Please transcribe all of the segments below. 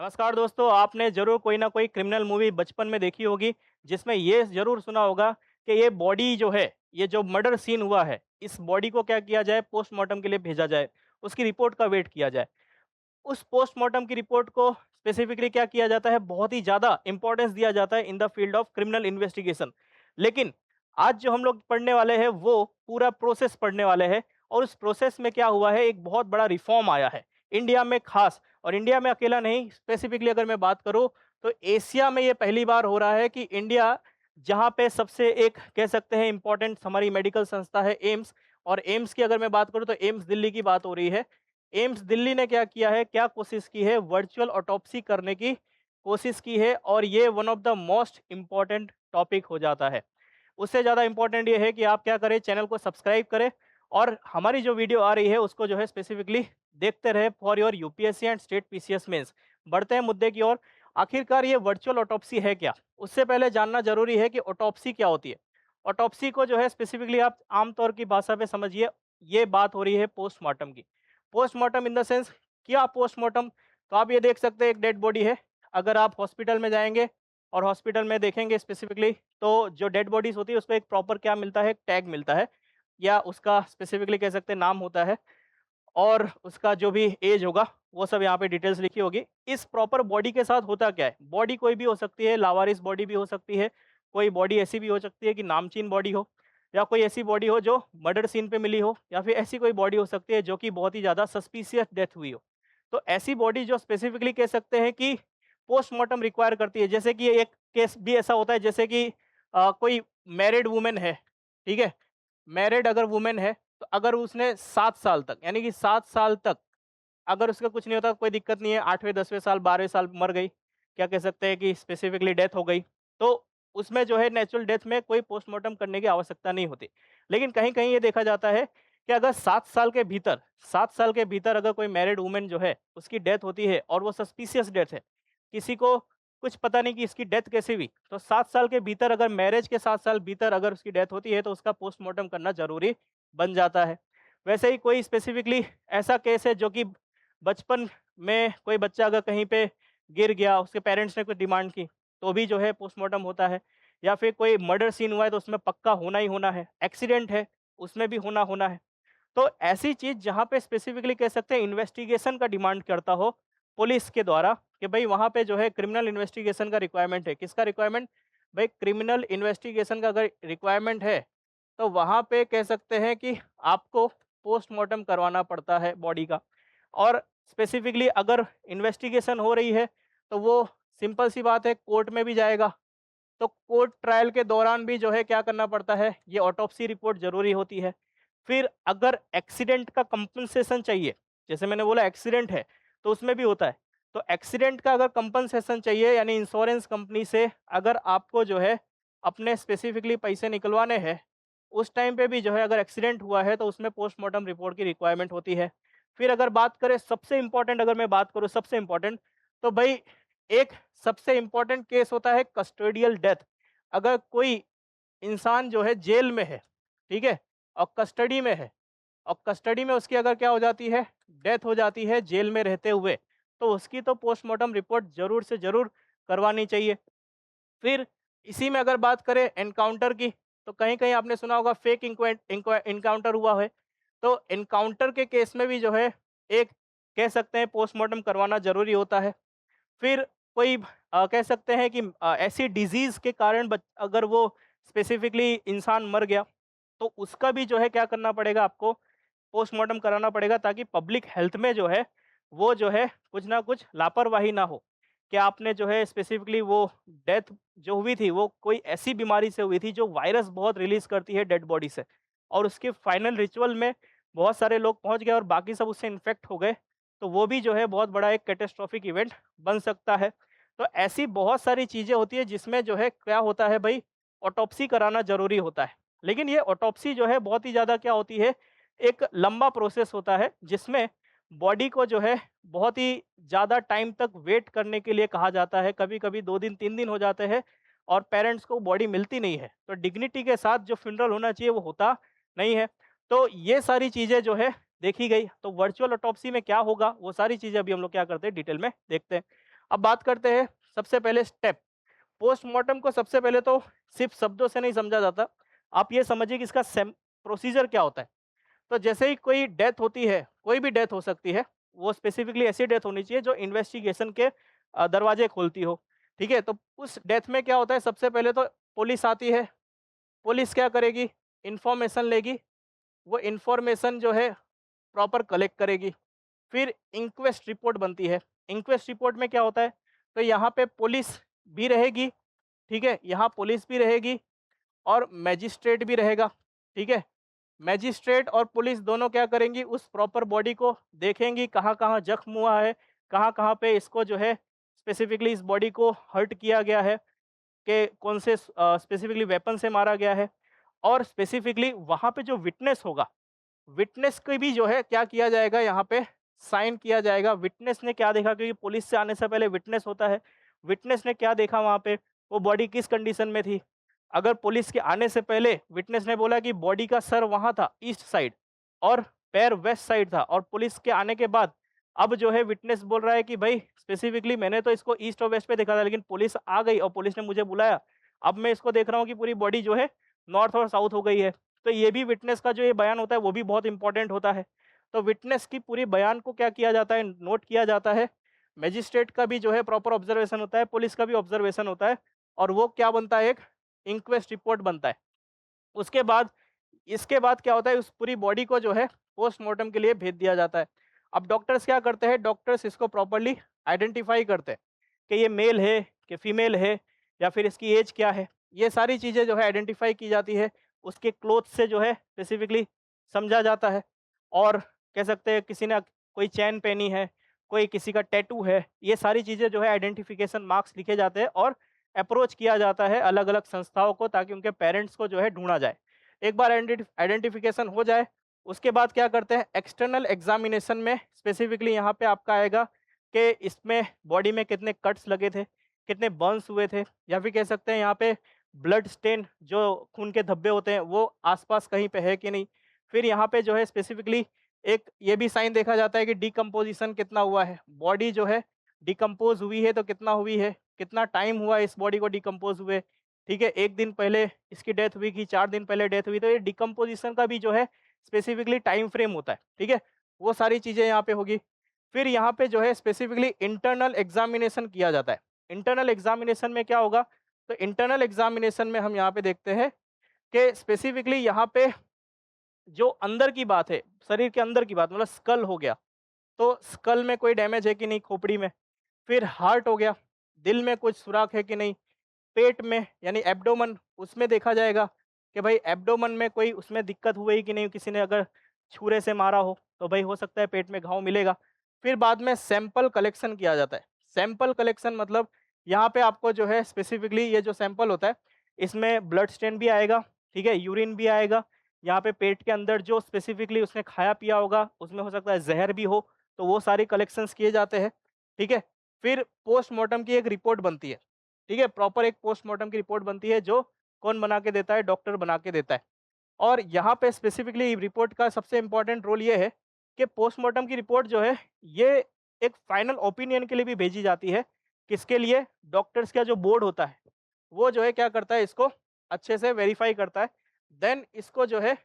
नमस्कार दोस्तों, आपने ज़रूर कोई ना कोई क्रिमिनल मूवी बचपन में देखी होगी, जिसमें ये ज़रूर सुना होगा कि ये बॉडी जो है, ये जो मर्डर सीन हुआ है, इस बॉडी को क्या किया जाए, पोस्टमार्टम के लिए भेजा जाए, उसकी रिपोर्ट का वेट किया जाए। उस पोस्टमार्टम की रिपोर्ट को स्पेसिफिकली क्या किया जाता है, बहुत ही ज़्यादा इम्पोर्टेंस दिया जाता है in the field of criminal investigation. लेकिन आज जो हम लोग पढ़ने वाले हैं, वो पूरा प्रोसेस पढ़ने वाले हैं और उस प्रोसेस में क्या हुआ है, एक बहुत बड़ा रिफॉर्म आया है, इंडिया में खास। और इंडिया में अकेला नहीं, स्पेसिफिकली अगर मैं बात करूँ, तो एशिया में ये पहली बार हो रहा है कि इंडिया, जहाँ पे सबसे एक कह सकते हैं इम्पोर्टेंट हमारी मेडिकल संस्था है एम्स, और एम्स की अगर मैं बात करूँ तो एम्स दिल्ली की बात हो रही है। एम्स दिल्ली ने क्या किया है, क्या कोशिश की है, वर्चुअल ऑटोप्सी करने की कोशिश की है, और ये one of the most important topic हो जाता है। उससे ज़्यादा इम्पोर्टेंट ये है कि आप क्या करें, चैनल को सब्सक्राइब करें और हमारी जो वीडियो आ रही है उसको जो है स्पेसिफिकली देखते रहे for your UPSC and state PCS mains. बढ़ते हैं मुद्दे की ओर। आखिरकार ये वर्चुअल ऑटोप्सी है क्या? उससे पहले जानना जरूरी है कि ऑटोप्सी क्या होती है। ऑटोप्सी को जो है स्पेसिफिकली आप आमतौर की भाषा में समझिए, ये बात हो रही है पोस्टमार्टम की। पोस्टमार्टम इन द सेंस, क्या पोस्टमार्टम? तो आप ये देख सकते हैं, एक डेड बॉडी है। अगर आप हॉस्पिटल में जाएंगे और हॉस्पिटल में देखेंगे स्पेसिफिकली, तो जो डेड बॉडीज होती है उसको एक प्रॉपर क्या मिलता है, टैग मिलता है, या उसका स्पेसिफिकली कह सकते हैं नाम होता है, और उसका जो भी एज होगा वो सब यहाँ पे डिटेल्स लिखी होगी। इस प्रॉपर बॉडी के साथ होता क्या है, बॉडी कोई भी हो सकती है, लावारिस बॉडी भी हो सकती है, कोई बॉडी ऐसी भी हो सकती है कि नामचीन बॉडी हो, या कोई ऐसी बॉडी हो जो मर्डर सीन पे मिली हो, या फिर ऐसी कोई बॉडी हो सकती है जो कि बहुत ही ज़्यादा सस्पिशियस डेथ हुई हो। तो ऐसी बॉडी जो स्पेसिफिकली कह सकते हैं कि पोस्टमार्टम रिक्वायर करती है। जैसे कि एक केस भी ऐसा होता है, जैसे कि कोई मैरिड वुमेन है, ठीक है? मैरिड अगर वुमेन है, तो अगर उसने 7 साल तक, यानी कि 7 साल तक अगर उसका कुछ नहीं होता, कोई दिक्कत नहीं है, 8वें 10वें साल 12वें साल मर गई, क्या कह सकते हैं कि स्पेसिफिकली डेथ हो गई, तो उसमें जो है नेचुरल डेथ में कोई पोस्टमार्टम करने की आवश्यकता नहीं होती। लेकिन कहीं-कहीं ये देखा जाता है कि अगर 7 साल के भीतर, 7 साल के भीतर अगर कोई मैरिड वुमन जो है उसकी डेथ होती है और वो सस्पिशियस डेथ है, किसी को कुछ पता नहीं कि इसकी डेथ कैसे हुई, तो 7 साल के भीतर, अगर मैरिज के 7 साल भीतर अगर उसकी डेथ होती है, तो उसका पोस्टमार्टम करना ज़रूरी बन जाता है। वैसे ही कोई स्पेसिफिकली ऐसा केस है जो कि बचपन में कोई बच्चा अगर कहीं पे गिर गया, उसके पेरेंट्स ने कुछ डिमांड की, तो भी जो है पोस्टमार्टम होता है। या फिर कोई मर्डर सीन हुआ है तो उसमें पक्का होना ही होना है। एक्सीडेंट है, उसमें भी होना होना है। तो ऐसी चीज़ जहाँ पे स्पेसिफिकली कह सकते हैं इन्वेस्टिगेशन का डिमांड करता हो पुलिस के द्वारा, कि भाई वहाँ पे जो है क्रिमिनल इन्वेस्टिगेशन का रिक्वायरमेंट है। किसका रिक्वायरमेंट? भाई क्रिमिनल इन्वेस्टिगेशन का अगर रिक्वायरमेंट है, तो वहाँ पे कह सकते हैं कि आपको पोस्टमार्टम करवाना पड़ता है बॉडी का। और स्पेसिफिकली अगर इन्वेस्टिगेशन हो रही है, तो वो सिंपल सी बात है, कोर्ट में भी जाएगा। तो कोर्ट ट्रायल के दौरान भी जो है क्या करना पड़ता है, ये ऑटोप्सी रिपोर्ट ज़रूरी होती है। फिर अगर एक्सीडेंट का कंपनसेशन चाहिए, जैसे मैंने बोला एक्सीडेंट है, तो उसमें भी होता है। तो एक्सीडेंट का अगर कंपनसेशन चाहिए, यानी इंश्योरेंस कंपनी से अगर आपको जो है अपने स्पेसिफिकली पैसे निकलवाने हैं, उस टाइम पे भी जो है अगर एक्सीडेंट हुआ है, तो उसमें पोस्टमार्टम रिपोर्ट की रिक्वायरमेंट होती है। फिर अगर बात करें सबसे इम्पोर्टेंट, अगर मैं बात करूँ सबसे इम्पोर्टेंट, तो भाई एक सबसे इम्पोर्टेंट केस होता है कस्टोडियल डेथ। अगर कोई इंसान जो है जेल में है, ठीक है? और कस्टडी में है, और कस्टडी में उसकी अगर क्या हो जाती है, डेथ हो जाती है जेल में रहते हुए, तो उसकी तो पोस्टमार्टम रिपोर्ट ज़रूर से ज़रूर करवानी चाहिए। फिर इसी में अगर बात करें एनकाउंटर की, तो कहीं-कहीं आपने सुना होगा फेक एनकाउंटर हुआ है। तो एनकाउंटर के केस में भी जो है एक कह सकते हैं पोस्टमार्टम करवाना ज़रूरी होता है। फिर कोई कह सकते हैं कि ऐसी डिज़ीज़ के कारण अगर वो स्पेसिफिकली इंसान मर गया, तो उसका भी जो है क्या करना पड़ेगा आपको, पोस्टमार्टम कराना पड़ेगा, ताकि पब्लिक हेल्थ में जो है, वो जो है कुछ ना कुछ लापरवाही ना हो। कि आपने जो है स्पेसिफिकली वो डेथ जो हुई थी, वो कोई ऐसी बीमारी से हुई थी जो वायरस बहुत रिलीज़ करती है डेड बॉडी से, और उसके फाइनल रिचुअल में बहुत सारे लोग पहुँच गए और बाकी सब उससे इन्फेक्ट हो गए, तो वो भी जो है बहुत बड़ा एक कैटास्ट्रोफिक इवेंट बन सकता है। तो ऐसी बहुत सारी चीज़ें होती हैं जिसमें जो है क्या होता है भाई, ऑटोप्सी कराना ज़रूरी होता है। लेकिन ये ऑटोप्सी जो है बहुत ही ज़्यादा क्या होती है, एक लंबा प्रोसेस होता है, जिसमें बॉडी को जो है बहुत ही ज़्यादा टाइम तक वेट करने के लिए कहा जाता है। कभी-कभी 2 दिन 3 दिन हो जाते हैं और पेरेंट्स को बॉडी मिलती नहीं है। तो डिग्निटी के साथ जो फ्यूनरल होना चाहिए वो होता नहीं है। तो ये सारी चीज़ें जो है देखी गई। तो वर्चुअल ऑटोप्सी में क्या होगा, वो सारी चीज़ें अभी हम लोग क्या करते हैं डिटेल में देखते हैं। अब बात करते हैं सबसे पहले स्टेप। पोस्टमार्टम को सबसे पहले तो सिर्फ शब्दों से नहीं समझा जाता। आप ये समझिए कि इसका प्रोसीजर क्या होता है। तो जैसे ही कोई डेथ होती है, कोई भी डेथ हो सकती है, वो स्पेसिफिकली ऐसी डेथ होनी चाहिए जो इन्वेस्टिगेशन के दरवाजे खोलती हो। ठीक है? तो उस डेथ में क्या होता है, सबसे पहले तो पुलिस आती है। पुलिस क्या करेगी? इन्फॉर्मेशन लेगी। वो इन्फॉर्मेशन जो है प्रॉपर कलेक्ट करेगी। फिर इंक्वेस्ट रिपोर्ट बनती है। इंक्वेस्ट रिपोर्ट में क्या होता है? तो यहाँ पे पुलिस भी रहेगी, ठीक है? यहाँ पुलिस भी रहेगी और मैजिस्ट्रेट भी रहेगा, ठीक है? मैजिस्ट्रेट और पुलिस दोनों क्या करेंगी? उस प्रॉपर बॉडी को देखेंगी, कहाँ-कहाँ जख्म हुआ है, कहाँ-कहाँ पे इसको जो है स्पेसिफिकली इस बॉडी को हर्ट किया गया है, कि कौन से स्पेसिफिकली वेपन से मारा गया है। और स्पेसिफिकली वहाँ पे जो विटनेस होगा, विटनेस की भी जो है क्या किया जाएगा, यहाँ पे साइन किया जाएगा। विटनेस ने क्या देखा, क्योंकि पुलिस से आने से पहले विटनेस होता है। विटनेस ने क्या देखा वहाँ पे, वो बॉडी किस कंडीशन में थी। अगर पुलिस के आने से पहले विटनेस ने बोला कि बॉडी का सर वहाँ था ईस्ट साइड और पैर वेस्ट साइड था, और पुलिस के आने के बाद अब जो है विटनेस बोल रहा है कि भाई स्पेसिफिकली मैंने तो इसको ईस्ट और वेस्ट पे देखा था, लेकिन पुलिस आ गई और पुलिस ने मुझे बुलाया, अब मैं इसको देख रहा हूँ कि पूरी बॉडी जो है नॉर्थ और साउथ हो गई है। तो ये भी विटनेस का जो ये बयान होता है वो भी बहुत इंपॉर्टेंट होता है। तो विटनेस की पूरी बयान को क्या किया जाता है, नोट किया जाता है। मजिस्ट्रेट का भी जो है प्रॉपर ऑब्जर्वेशन होता है, पुलिस का भी ऑब्जर्वेशन होता है, और वो क्या बनता है, एक इंक्वेस्ट रिपोर्ट बनता है। उसके बाद इसके बाद क्या होता है, उस पूरी बॉडी को जो है पोस्टमार्टम के लिए भेज दिया जाता है। अब डॉक्टर्स क्या करते हैं, डॉक्टर्स इसको प्रॉपर्ली आइडेंटिफाई करते हैं कि ये मेल है कि फीमेल है, या फिर इसकी एज क्या है। ये सारी चीज़ें जो है आइडेंटिफाई की जाती है। उसके क्लोथ से जो है स्पेसिफिकली समझा जाता है। और कह सकते हैं किसी ने कोई चैन पहनी है, कोई किसी का टैटू है, ये सारी चीज़ें जो है आइडेंटिफिकेशन मार्क्स लिखे जाते हैं और अप्रोच किया जाता है अलग अलग संस्थाओं को, ताकि उनके पेरेंट्स को जो है ढूंढा जाए। एक बार आइडेंटिफिकेशन हो जाए, उसके बाद क्या करते हैं, एक्सटर्नल एग्जामिनेशन में स्पेसिफिकली यहाँ पे आपका आएगा कि इसमें बॉडी में कितने कट्स लगे थे, कितने बर्न्स हुए थे, या फिर कह सकते हैं यहाँ पे ब्लड स्टेन जो खून के धब्बे होते हैं वो आसपास कहीं पे है कि नहीं। फिर यहाँ पे जो है स्पेसिफिकली एक ये भी साइन देखा जाता है कि डिकम्पोजिशन कितना हुआ है, बॉडी जो है डिकम्पोज हुई है तो कितना हुई है, कितना टाइम हुआ है इस बॉडी को डिकम्पोज हुए। ठीक है, 1 दिन पहले इसकी डेथ हुई कि 4 दिन पहले डेथ हुई, तो ये डिकम्पोजिशन का भी जो है स्पेसिफिकली टाइम फ्रेम होता है। ठीक है, वो सारी चीज़ें यहाँ पे होगी। फिर यहाँ पे जो है स्पेसिफिकली इंटरनल एग्जामिनेशन किया जाता है। इंटरनल एग्जामिनेशन में क्या होगा, तो इंटरनल एग्जामिनेशन में हम यहाँ पे देखते हैं कि स्पेसिफिकली यहाँ पे जो अंदर की बात है, शरीर के अंदर की बात, मतलब स्कल हो गया, तो स्कल में कोई डैमेज है कि नहीं खोपड़ी में। फिर हार्ट हो गया, दिल में कुछ सुराख है कि नहीं। पेट में यानी एब्डोमेन, उसमें देखा जाएगा कि भाई एब्डोमेन में कोई उसमें दिक्कत हुई कि नहीं, किसी ने अगर छुरे से मारा हो तो भाई हो सकता है पेट में घाव मिलेगा। फिर बाद में सैंपल कलेक्शन किया जाता है। सैंपल कलेक्शन मतलब यहाँ पे आपको जो है स्पेसिफिकली ये जो सैंपल होता है, इसमें ब्लड स्टेन भी आएगा, ठीक है, यूरिन भी आएगा। यहाँ पे पेट के अंदर जो स्पेसिफिकली उसने खाया पिया होगा, उसमें हो सकता है जहर भी हो, तो वो सारी कलेक्शंस किए जाते हैं। ठीक है, फिर पोस्टमार्टम की एक रिपोर्ट बनती है। ठीक है, प्रॉपर एक पोस्टमार्टम की रिपोर्ट बनती है, जो कौन बना के देता है, डॉक्टर बना के देता है। और यहाँ पे स्पेसिफिकली रिपोर्ट का सबसे इम्पोर्टेंट रोल ये है कि पोस्टमार्टम की रिपोर्ट जो है ये एक फाइनल ओपिनियन के लिए भी भेजी जाती है। किसके लिए? डॉक्टर्स का जो बोर्ड होता है वो जो है क्या करता है, इसको अच्छे से वेरीफाई करता है। देन इसको जो है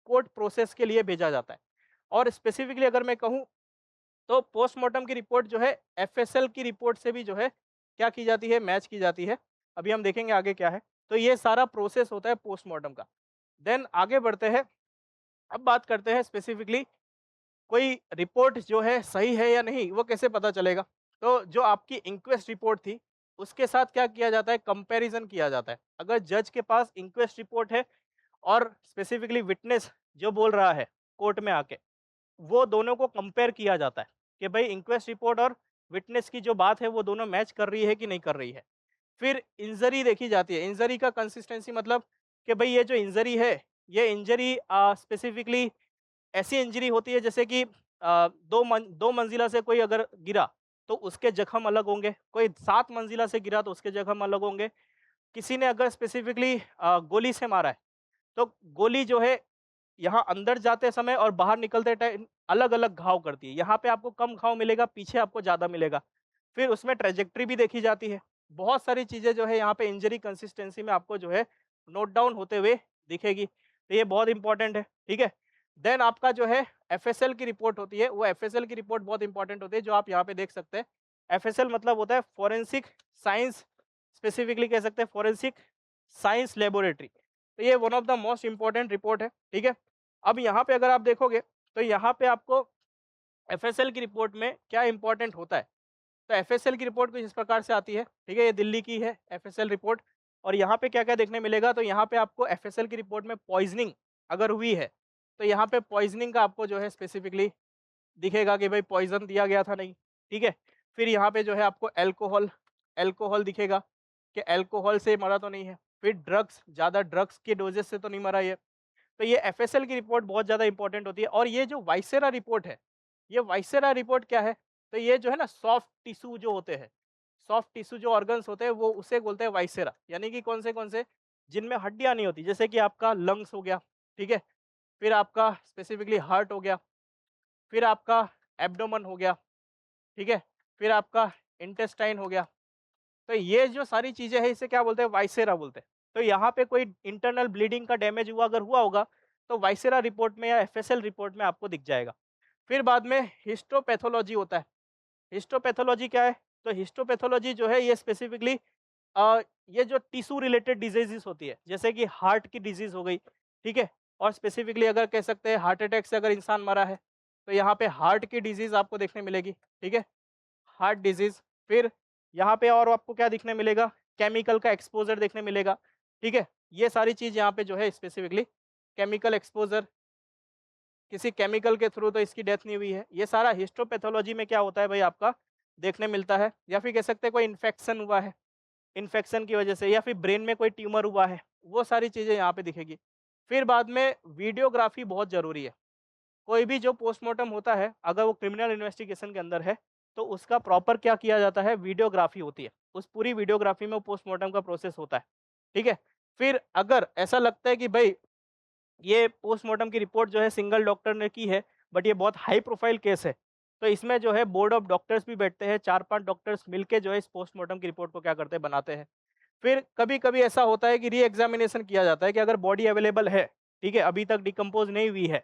कोर्ट प्रोसेस के लिए भेजा जाता है। और स्पेसिफिकली अगर मैं कहूँ तो पोस्टमार्टम की रिपोर्ट जो है एफएसएल की रिपोर्ट से भी जो है क्या की जाती है, मैच की जाती है। अभी हम देखेंगे आगे क्या है। तो ये सारा प्रोसेस होता है पोस्टमार्टम का। देन आगे बढ़ते हैं। अब बात करते हैं स्पेसिफिकली कोई रिपोर्ट जो है सही है या नहीं, वो कैसे पता चलेगा। तो जो आपकी इंक्वेस्ट रिपोर्ट थी उसके साथ क्या किया जाता है, कंपैरिजन किया जाता है। अगर जज के पास इंक्वेस्ट रिपोर्ट है और स्पेसिफिकली विटनेस जो बोल रहा है कोर्ट में आके, वो दोनों को कंपेयर किया जाता है कि भाई इंक्वेस्ट रिपोर्ट और विटनेस की जो बात है वो दोनों मैच कर रही है कि नहीं कर रही है। फिर इंजरी देखी जाती है। इंजरी का कंसिस्टेंसी मतलब कि भाई ये जो इंजरी है, ये इंजरी स्पेसिफिकली ऐसी इंजरी होती है जैसे कि 2 मंजिला से कोई अगर गिरा तो उसके जख्म अलग होंगे, कोई 7 मंजिला से गिरा तो उसके जख्म अलग होंगे। किसी ने अगर स्पेसिफिकली गोली से मारा है तो गोली जो है यहाँ अंदर जाते समय और बाहर निकलते टाइम अलग-अलग घाव करती है। यहाँ पे आपको कम घाव मिलेगा, पीछे आपको ज़्यादा मिलेगा। फिर उसमें ट्रेजेक्टरी भी देखी जाती है। बहुत सारी चीज़ें जो है यहाँ पे इंजरी कंसिस्टेंसी में आपको जो है नोट डाउन होते हुए दिखेगी। तो ये बहुत इंपॉर्टेंट है, ठीक है? देन आपका जो है एफएसएल की रिपोर्ट होती है, वो एफएसएल की रिपोर्ट बहुत इंपॉर्टेंट होती है जो आप यहाँ पे देख सकते हैं। एफएसएल मतलब होता है फोरेंसिक साइंस, स्पेसिफिकली कह सकते हैं फोरेंसिक साइंस लैबोरेटरी। तो ये one of the most important report है, ठीक है? अब यहाँ पे अगर आप देखोगे तो यहाँ पे आपको एफएसएल की रिपोर्ट में क्या इंपॉर्टेंट होता है। तो एफएसएल की रिपोर्ट कुछ इस प्रकार से आती है, ठीक है? ये दिल्ली की है एफएसएल रिपोर्ट। और यहाँ पे क्या-क्या देखने मिलेगा, तो यहाँ पे आपको एफएसएल की रिपोर्ट में पॉइज़निंग अगर हुई है, तो यहाँ पे पॉइज़निंग का आपको जो है स्पेसिफिकली दिखेगा कि भाई पॉइज़न दिया गया था नहीं, ठीक है? फिर यहाँ पे जो है आपको अल्कोहल अल्कोहल दिखेगा कि अल्कोहल से मरा तो नहीं है। फिर ड्रग्स, ज़्यादा ड्रग्स के डोजेज़ से तो नहीं मरा ये। तो ये एफएसएल की रिपोर्ट बहुत ज़्यादा इंपॉर्टेंट होती है। और ये जो वाइसेरा रिपोर्ट है, ये वाइसेरा रिपोर्ट क्या है? तो ये जो है ना सॉफ्ट टिश्यू जो होते हैं, सॉफ्ट टिश्यू जो ऑर्गन्स होते हैं वो उसे बोलते हैं वाइसेरा। यानी कि कौन से? जिनमें हड्डियाँ नहीं होती, जैसे कि आपका लंग्स हो गया, ठीक है? फिर आपका स्पेसिफिकली हार्ट हो गया, फिर आपका एब्डोमेन हो गया, ठीक है? फिर आपका इंटेस्टाइन हो गया। तो ये जो सारी चीज़ें हैं इसे क्या बोलते हैं? वाइसेरा बोलते हैं। तो यहाँ पे कोई इंटरनल ब्लीडिंग का डैमेज हुआ अगर हुआ होगा, तो वाइसेरा रिपोर्ट में या एफएसएल रिपोर्ट में आपको दिख जाएगा। फिर बाद में हिस्टोपैथोलॉजी होता है। हिस्टोपैथोलॉजी क्या है? तो हिस्टोपैथोलॉजी जो है ये स्पेसिफिकली ये जो टिश्यू रिलेटेड डिजीज़ेज़ होती है, जैसे कि हार्ट की डिजीज़ हो गई, ठीक है? और स्पेसिफिकली अगर कह सकते हैं हार्ट अटैक से अगर इंसान मरा है, तो यहाँ पे हार्ट की डिजीज़ आपको देखने मिलेगी, ठीक है? Heart disease. फिर यहाँ पे और आपको क्या दिखने मिलेगा? केमिकल का एक्सपोज़र देखने मिलेगा, ठीक है? ये सारी चीज़ यहाँ पे जो है स्पेसिफिकली केमिकल एक्सपोज़र, किसी केमिकल के थ्रू तो इसकी डेथ नहीं हुई है। ये सारा हिस्टोपैथोलॉजी में क्या होता है भाई आपका देखने मिलता है। या फिर कह सकते हैं कोई इन्फेक्शन हुआ है, इन्फेक्शन की वजह से, या फिर ब्रेन में कोई ट्यूमर हुआ है, वो सारी चीज़ें यहाँ पे दिखेगी। फिर बाद में वीडियोग्राफी बहुत ज़रूरी है। कोई भी जो पोस्टमार्टम होता है, अगर वो क्रिमिनल इन्वेस्टिगेशन के अंदर है, तो उसका प्रॉपर क्या किया जाता है? वीडियोग्राफी होती है। उस पूरी वीडियोग्राफी में पोस्टमार्टम का प्रोसेस होता है, ठीक है? फिर अगर ऐसा लगता है कि भई ये पोस्टमार्टम की रिपोर्ट जो है सिंगल डॉक्टर ने की है, बट ये बहुत हाई प्रोफाइल केस है, तो इसमें जो है बोर्ड ऑफ डॉक्टर्स भी बैठते हैं, 4-5 डॉक्टर्स मिलके जो है इस पोस्टमार्टम की रिपोर्ट को क्या करते हैं? बनाते हैं। फिर कभी-कभी ऐसा होता है कि री-एग्ज़ामिनेशन किया जाता है कि अगर बॉडी अवेलेबल है, ठीक है? अभी तक डिकम्पोज़ नहीं हुई है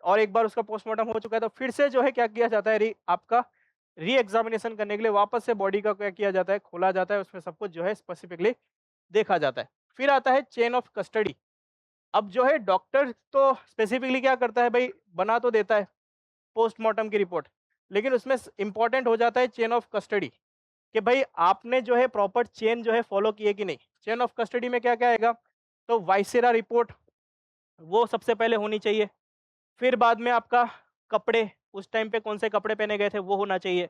और एक बार उसका पोस्टमार्टम हो चुका है, तो फिर से जो है क्या किया जाता है? आपका री-एग्ज़ामिनेशन करने के लिए वापस से बॉडी का क्या किया जाता है? खोला जाता है, उसमें सब कुछ जो है स्पेसिफिकली देखा जाता है। फिर आता है चेन ऑफ कस्टडी। अब जो है डॉक्टर तो स्पेसिफिकली क्या करता है भाई? बना तो देता है पोस्टमार्टम की रिपोर्ट, लेकिन उसमें इम्पोर्टेंट हो जाता है चेन ऑफ कस्टडी कि भाई आपने जो है प्रॉपर चेन जो है फॉलो की है कि नहीं। चेन ऑफ कस्टडी में क्या-क्या आएगा? तो वाइसेरा रिपोर्ट वो सबसे पहले होनी चाहिए। फिर बाद में आपका कपड़े, उस टाइम पे कौन से कपड़े पहने गए थे वो होना चाहिए।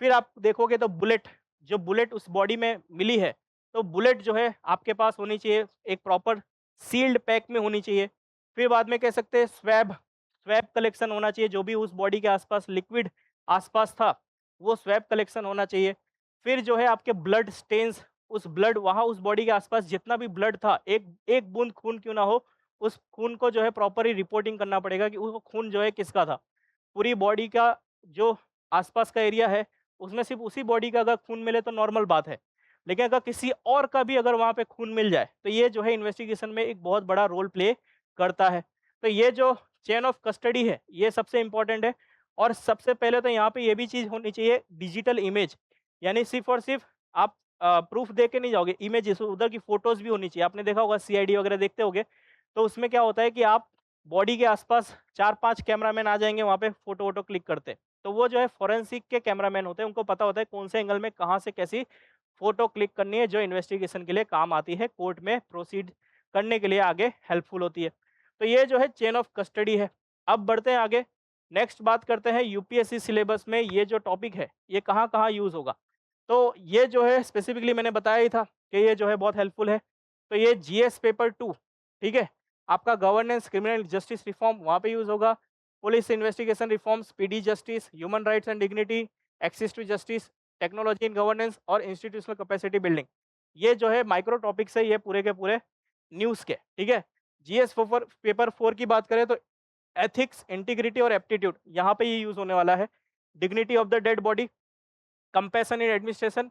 फिर आप देखोगे तो बुलेट, जो बुलेट उस बॉडी में मिली है, तो बुलेट जो है आपके पास होनी चाहिए, एक प्रॉपर सील्ड पैक में होनी चाहिए। फिर बाद में कह सकते हैं स्वैब, स्वैब कलेक्शन होना चाहिए, जो भी उस बॉडी के आसपास लिक्विड आसपास था, वो स्वैब कलेक्शन होना चाहिए। फिर जो है आपके ब्लड स्टेन्स, उस ब्लड वहाँ उस बॉडी के आसपास जितना भी ब्लड था, एक एक बूँद खून क्यों ना हो, उस खून को जो है प्रॉपरली रिपोर्टिंग करना पड़ेगा कि वो खून जो है किसका था। पूरी बॉडी का जो आसपास का एरिया है, उसमें सिर्फ़ उसी बॉडी का अगर खून मिले तो नॉर्मल बात है। लेकिन अगर किसी और का भी अगर वहाँ पे खून मिल जाए, तो ये जो है इन्वेस्टिगेशन में एक बहुत बड़ा रोल प्ले करता है। तो ये जो चेन ऑफ कस्टडी है, ये सबसे इम्पोर्टेंट है। और सबसे पहले तो यहाँ पे ये भी चीज़ होनी चाहिए डिजिटल इमेज, यानी सिर्फ़ और सिर्फ़ आप प्रूफ़ दे के नहीं जाओगे, इमेजेस उधर की फ़ोटोज़ भी होनी चाहिए। आपने देखा होगा सीआईडी वगैरह देखते होंगे, तो उसमें क्या होता है कि आप बॉडी के आसपास 4-5 कैमरामैन आ जाएँगे वहाँ पे फ़ोटो-वोटो क्लिक करते। तो वो जो है फोरेंसिक के कैमरामैन होते हैं, उनको पता होता है कौन से एंगल में कहाँ से कैसी फ़ोटो क्लिक करनी है, जो इन्वेस्टिगेशन के लिए काम आती है, कोर्ट में प्रोसीड करने के लिए आगे हेल्पफुल होती है। तो ये जो है चेन ऑफ कस्टडी है। अब बढ़ते हैं आगे, नेक्स्ट बात करते हैं यूपीएससी सिलेबस में ये जो टॉपिक है, ये कहाँ-कहाँ यूज़ होगा। तो ये जो है स्पेसिफिकली मैंने बताया ही था कि ये जो है बहुत हेल्पफुल है। तो ये जीएस पेपर 2, ठीक है? आपका गवर्नेंस, क्रिमिनल जस्टिस रिफॉर्म वहाँ पे यूज़ होगा। Police investigation reforms, speedy justice, human rights and dignity, access to justice, technology in governance और इंस्टीट्यूशनल कैपेसिटी बिल्डिंग। ये जो है माइक्रो टॉपिक्स है ये पूरे के पूरे न्यूज़ के, ठीक है? जीएस फोफर पेपर 4 की बात करें तो एथिक्स, इंटीग्रिटी और एप्टीट्यूड यहाँ पे ये यूज़ होने वाला है। Dignity of the dead body, compassion in administration,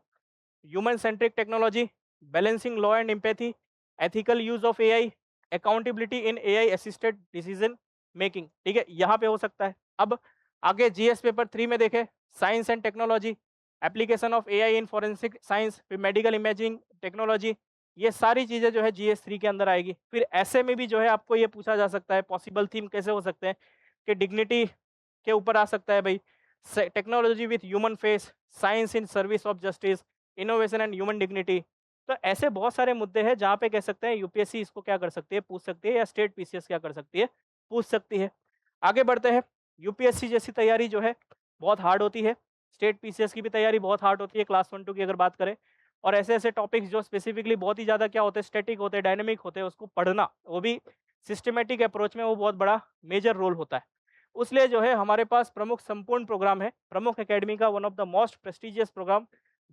human centric technology, balancing law and empathy, ethical use of AI, accountability in AI assisted decision making. ठीक है, यहाँ पे हो सकता है। अब आगे जीएस पेपर 3 में देखें, science and technology, application of AI in forensic science, फिर मेडिकल इमेजिंग टेक्नोलॉजी, ये सारी चीज़ें जो है जीएस 3 के अंदर आएगी। फिर ऐसे में भी जो है आपको ये पूछा जा सकता है, पॉसिबल थीम कैसे हो सकते हैं कि डिग्निटी के ऊपर आ सकता है भाई, technology with human face, science in service of justice, innovation and human dignity. तो ऐसे बहुत सारे मुद्दे हैं जहाँ पे कह सकते हैं यूपीएससी इसको क्या कर सकती है, पूछ सकती है, या स्टेट पीसीएस क्या कर सकती है, पूछ सकती है। आगे बढ़ते हैं। यूपीएससी जैसी तैयारी जो है बहुत हार्ड होती है, स्टेट पीसीएस की भी तैयारी बहुत हार्ड होती है क्लास 1 2 की अगर बात करें। और ऐसे ऐसे टॉपिक्स जो स्पेसिफिकली बहुत ही ज़्यादा क्या होते हैं, स्टैटिक होते हैं, डायनेमिक होते हैं, उसको पढ़ना, वो भी सिस्टमेटिक अप्रोच में, वो बहुत बड़ा मेजर रोल होता है। उसलिए जो है हमारे पास प्रमुख संपूर्ण प्रोग्राम है, प्रमुख एकेडमी का one of the most prestigious program,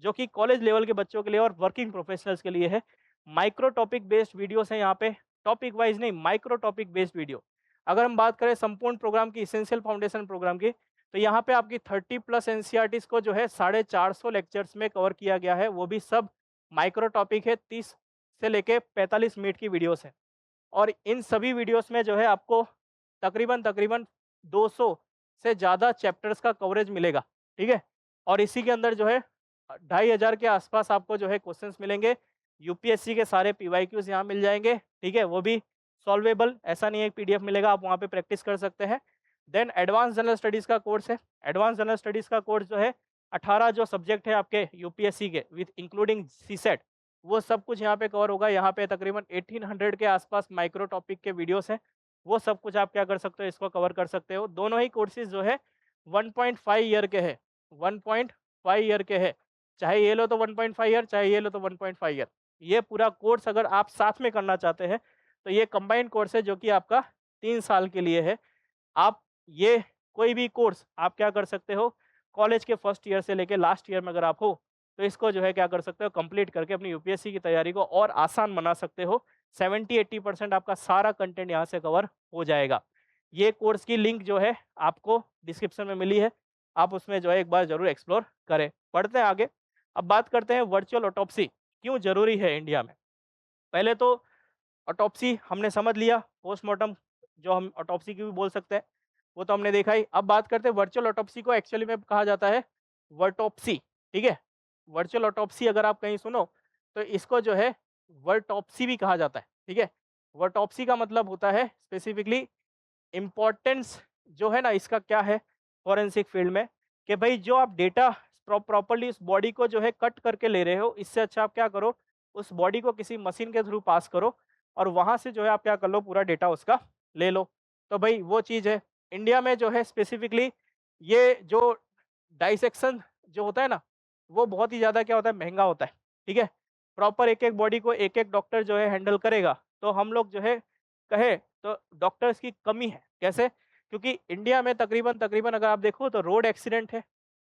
जो कि कॉलेज लेवल के बच्चों के लिए और वर्किंग प्रोफेशनल्स के लिए है। माइक्रो टॉपिक बेस्ड वीडियोस हैं यहाँ पे, टॉपिक वाइज नहीं, माइक्रो टॉपिक बेस्ड वीडियो। अगर हम बात करें संपूर्ण प्रोग्राम की, इसेंशियल फाउंडेशन प्रोग्राम की, तो यहाँ पे आपकी 30 प्लस एनसीईआरटीज को जो है 450 लेक्चर्स में कवर किया गया है, वो भी सब माइक्रो टॉपिक है, 30 से लेके 45 मिनट की वीडियोस है। और इन सभी वीडियोस में जो है आपको तकरीबन तकरीबन 200 से ज़्यादा चैप्टर्स का कवरेज मिलेगा। ठीक है, और इसी के अंदर जो है 2500 के आसपास आपको जो है क्वेश्चंस मिलेंगे। यूपीएससी के सारे पीवाईक्यूज यहाँ मिल जाएंगे। ठीक है, वो भी सॉल्वेबल, ऐसा नहीं है पीडीएफ मिलेगा, आप वहाँ पे प्रैक्टिस कर सकते हैं। देन एडवांस जनरल स्टडीज़ का कोर्स है। एडवांस जनरल स्टडीज़ का कोर्स जो है 18 जो सब्जेक्ट है आपके यूपीएससी के विथ इंक्लूडिंग सीसेट, वो सब कुछ यहाँ पे कवर होगा। यहाँ पे तकरीबन 1800 के आसपास माइक्रो टॉपिक के वीडियोस हैं, वो सब कुछ आप क्या कर सकते हो, इसको कवर कर सकते हो। दोनों ही कोर्सेज जो है 1.5 ईयर के हैं, 1.5 ईयर के हैं, चाहे ये लो तो 1.5 ईयर, चाहे ये लो तो 1.5 ईयर। ये पूरा कोर्स अगर आप साथ में करना चाहते हैं तो ये कंबाइंड कोर्स है, जो कि आपका 3 साल के लिए है। आप ये कोई भी कोर्स आप क्या कर सकते हो, कॉलेज के फर्स्ट ईयर से लेके लास्ट ईयर में अगर आप हो, तो इसको जो है क्या कर सकते हो, कंप्लीट करके अपनी यूपीएससी की तैयारी को और आसान बना सकते हो। 70-80% आपका सारा कंटेंट यहाँ से कवर हो जाएगा। ये कोर्स की लिंक जो है आपको डिस्क्रिप्शन में मिली है, आप उसमें जो है एक बार ज़रूर एक्सप्लोर करें। पढ़ते हैं आगे। अब बात करते हैं वर्चुअल ऑटोप्सी क्यों ज़रूरी है इंडिया में। पहले तो ऑटोप्सी हमने समझ लिया, पोस्टमार्टम जो हम ऑटोप्सी की भी बोल सकते हैं, वो तो हमने देखा ही। अब बात करते हैं वर्चुअल ऑटोप्सी को एक्चुअली में कहा जाता है वर्टोप्सी। ठीक है, वर्चुअल ऑटोप्सी अगर आप कहीं सुनो तो इसको जो है वर्टॉप्सी भी कहा जाता है। ठीक है, वर्टॉप्सी का मतलब होता है स्पेसिफिकली इम्पोर्टेंस जो है ना इसका क्या है फॉरेंसिक फील्ड में, कि भाई जो आप डेटा प्रॉपर्ली उस बॉडी को जो है कट करके ले रहे हो, इससे अच्छा आप क्या करो, उस बॉडी को किसी मशीन के थ्रू पास करो और वहाँ से जो है आप क्या कर लो, पूरा डेटा उसका ले लो। तो भाई वो चीज़ है। इंडिया में जो है स्पेसिफिकली ये जो डाइसेक्शन जो होता है ना, वो बहुत ही ज़्यादा क्या होता है, महंगा होता है। ठीक है, प्रॉपर एक एक बॉडी को एक एक डॉक्टर जो है हैंडल करेगा, तो हम लोग जो है कहे तो डॉक्टर्स की कमी है। कैसे? क्योंकि इंडिया में तकरीबन तकरीबन अगर आप देखो तो रोड एक्सीडेंट है,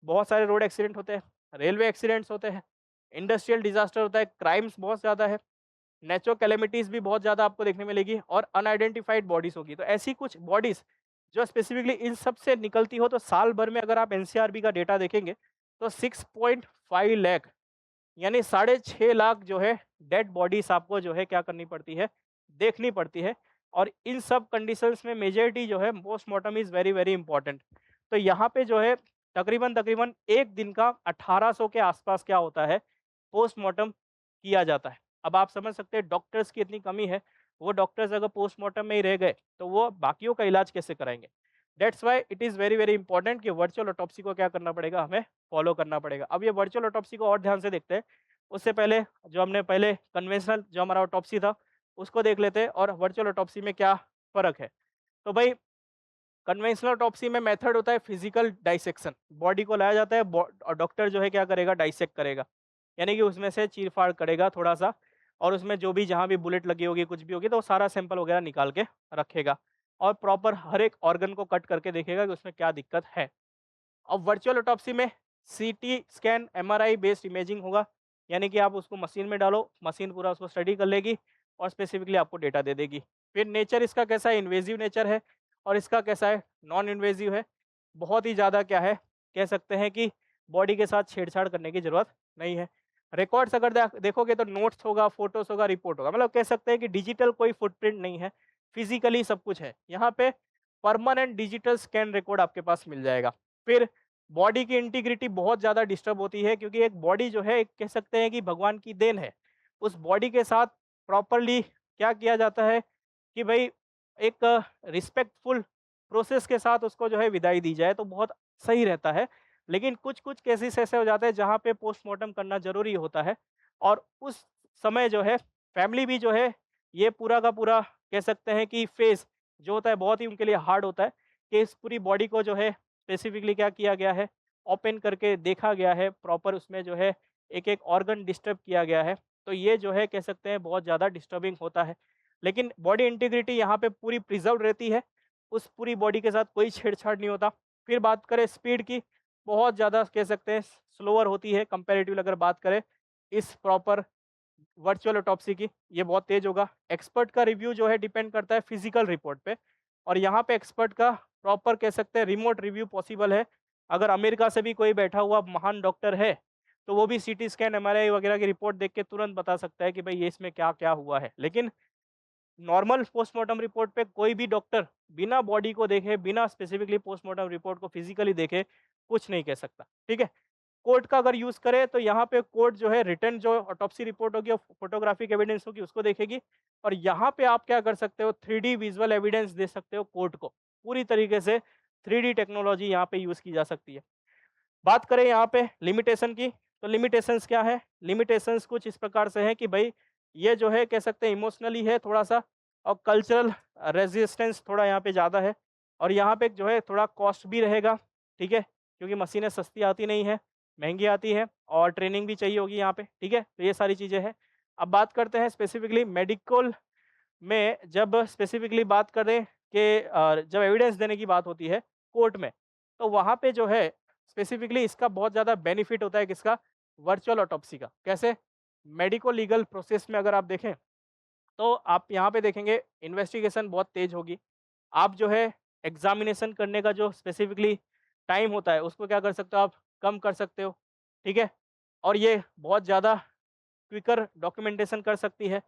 बहुत सारे रोड एक्सीडेंट होते हैं, रेलवे एक्सीडेंट्स होते हैं, इंडस्ट्रियल डिजास्टर होता है, क्राइम्स बहुत ज़्यादा है, नेचुरल कैलेमिटीज़ भी बहुत ज़्यादा आपको देखने मिलेगी, और अनआइडेंटिफाइड बॉडीज़ होगी। तो ऐसी कुछ बॉडीज़ जो स्पेसिफिकली इन सब से निकलती हो, तो साल भर में अगर आप एनसीआरबी का डेटा देखेंगे तो 6.5 लाख यानी 6.5 लाख जो है डेड बॉडीज आपको जो है क्या करनी पड़ती है, देखनी पड़ती है। और इन सब कंडीशंस में मेजॉरिटी जो है postmortem is very very important. तो यहाँ पे जो है तकरीबन तकरीबन एक दिन का 1800 के आसपास क्या होता है, पोस्टमार्टम किया जाता है। अब आप समझ सकते हैं डॉक्टर्स की इतनी कमी है, वो डॉक्टर्स अगर पोस्टमार्टम में ही रह गए तो वो बाकियों का इलाज कैसे कराएंगे। That's why it is very very important कि वर्चुअल ऑटोप्सी को क्या करना पड़ेगा, हमें फॉलो करना पड़ेगा। अब ये वर्चुअल ऑटोप्सी को और ध्यान से देखते हैं। उससे पहले जो हमने पहले कन्वेंशनल जो हमारा ऑटोप्सी था उसको देख लेते हैं और वर्चुअल ऑटोप्सी में क्या फ़र्क है। तो भाई कन्वेंशनल ऑटोप्सी में मेथड होता है फिजिकल डाइसेक्शन, बॉडी को लाया जाता है और डॉक्टर जो है क्या करेगा, डाइसेक्ट करेगा, यानी कि उसमें से चीर-फाड़ करेगा थोड़ा सा, और उसमें जो भी जहाँ भी बुलेट लगी होगी, कुछ भी होगी, तो वो सारा सैंपल वगैरह निकाल के रखेगा और प्रॉपर हर एक ऑर्गन को कट करके देखेगा कि उसमें क्या दिक्कत है। अब वर्चुअल ऑटोप्सी में CT scan, MRI based imaging होगा, यानी कि आप उसको मशीन में डालो, मशीन पूरा उसको स्टडी कर लेगी और स्पेसिफिकली आपको डेटा दे देगी। फिर नेचर इसका कैसा है, इन्वेजिव नेचर है, और इसका कैसा है, नॉन इन्वेजिव है। बहुत ही ज़्यादा क्या है, कह सकते हैं कि बॉडी के साथ छेड़छाड़ करने की ज़रूरत नहीं है। रिकॉर्ड्स अगर देखोगे तो नोट्स होगा, फ़ोटोज़ होगा, रिपोर्ट होगा। मतलब कह सकते हैं कि डिजिटल कोई फुटप्रिंट नहीं है, फिज़िकली सब कुछ है। यहाँ पे परमानेंट डिजिटल स्कैन रिकॉर्ड आपके पास मिल जाएगा। फिर बॉडी की इंटीग्रिटी बहुत ज़्यादा डिस्टर्ब होती है क्योंकि एक बॉडी जो है एक कह सकते हैं कि भगवान की देन है। उस बॉडी के साथ प्रॉपर्ली क्या किया जाता है कि भई एक रिस्पेक्टफुल प्रोसेस के साथ उसको जो है विदाई दी जाए तो बहुत सही रहता है। लेकिन कुछ-कुछ केसेस ऐसे हो जाते हैं जहाँ पे पोस्टमार्टम करना ज़रूरी होता है और उस समय जो है फैमिली भी जो है ये पूरा का पूरा कह सकते हैं कि फेज़ जो होता है बहुत ही उनके लिए हार्ड होता है कि इस पूरी बॉडी को जो है स्पेसिफिकली क्या किया गया है, ओपन करके देखा गया है, प्रॉपर उसमें जो है एक-एक ऑर्गन डिस्टर्ब किया गया है। तो ये जो है कह सकते हैं बहुत ज़्यादा डिस्टर्बिंग होता है। लेकिन बॉडी इंटीग्रिटी यहाँ पे पूरी प्रिज़र्व्ड रहती है, उस पूरी बॉडी के साथ कोई छेड़छाड़ नहीं होता। फिर बात करें स्पीड की, बहुत ज़्यादा कह सकते हैं स्लोअर होती है कंपैरेटिवली अगर बात करें इस प्रॉपर वर्चुअल ऑटोप्सी की, ये बहुत तेज़ होगा। एक्सपर्ट का रिव्यू जो है डिपेंड करता है फिज़िकल रिपोर्ट पे और यहाँ पे एक्सपर्ट का प्रॉपर कह सकते हैं रिमोट रिव्यू पॉसिबल है। अगर अमेरिका से भी कोई बैठा हुआ महान डॉक्टर है, तो वो भी सीटी स्कैन, एमआरआई वगैरह की रिपोर्ट देख के तुरंत बता सकता है कि भई ये इसमें क्या-क्या हुआ है। लेकिन नॉर्मल पोस्टमार्टम रिपोर्ट पे कोई भी डॉक्टर बिना बॉडी को देखे, बिना स्पेसिफिकली पोस्टमार्टम रिपोर्ट को फिज़िकली देखे, कुछ नहीं कह सकता। ठीक है? कोर्ट का अगर यूज़ करें तो यहाँ पे कोर्ट जो है रिटन जो ऑटोप्सी रिपोर्ट होगी और फोटोग्राफिक एविडेंस होगी उसको देखेगी और यहाँ पे आप क्या कर सकते हो 3D विजुअल एविडेंस दे सकते हो कोर्ट को। पूरी तरीके से 3D टेक्नोलॉजी यहाँ पे यूज़ की जा सकती है। बात करें यहाँ पे लिमिटेशन की, तो लिमिटेशंस क्या है? लिमिटेशंस कुछ इस प्रकार से हैं कि भई ये जो है कह सकते हैं इमोशनली है थोड़ा-सा और कल्चरल रेजिस्टेंस थोड़ा यहाँ पे ज़्यादा है और यहाँ पे जो है थोड़ा कॉस्ट भी रहेगा, ठीक है? क्योंकि मशीनें सस्ती आती नहीं हैं, महँगी आती हैं और ट्रेनिंग भी चाहिए होगी यहाँ पे, ठीक है? तो ये सारी चीज़ें हैं। अब बात करते हैं स्पेसिफिकली मेडिकल में जब स्पेसिफिकली बात करें कि जब एविडेंस देने की बात होती है कोर्ट में, तो वहाँ पे जो है स्पेसिफिकली इसका बहुत ज़्यादा बेनिफिट होता है किसका? वर्चुअल ऑटोप्सी का। कैसे? मेडिको लीगल प्रोसेस में अगर आप देखें, तो आप यहाँ पे देखेंगे इन्वेस्टिगेशन बहुत तेज़ होगी। आप जो है एग्ज़ामिनेशन करने का जो स्पेसिफिकली टाइम होता है, उसको क्या कर सकते हो आप? कम कर सकते हो, ठीक है? और ये बहुत ज़्यादा क्विकर डॉक्यूमेंटेशन कर सकती है।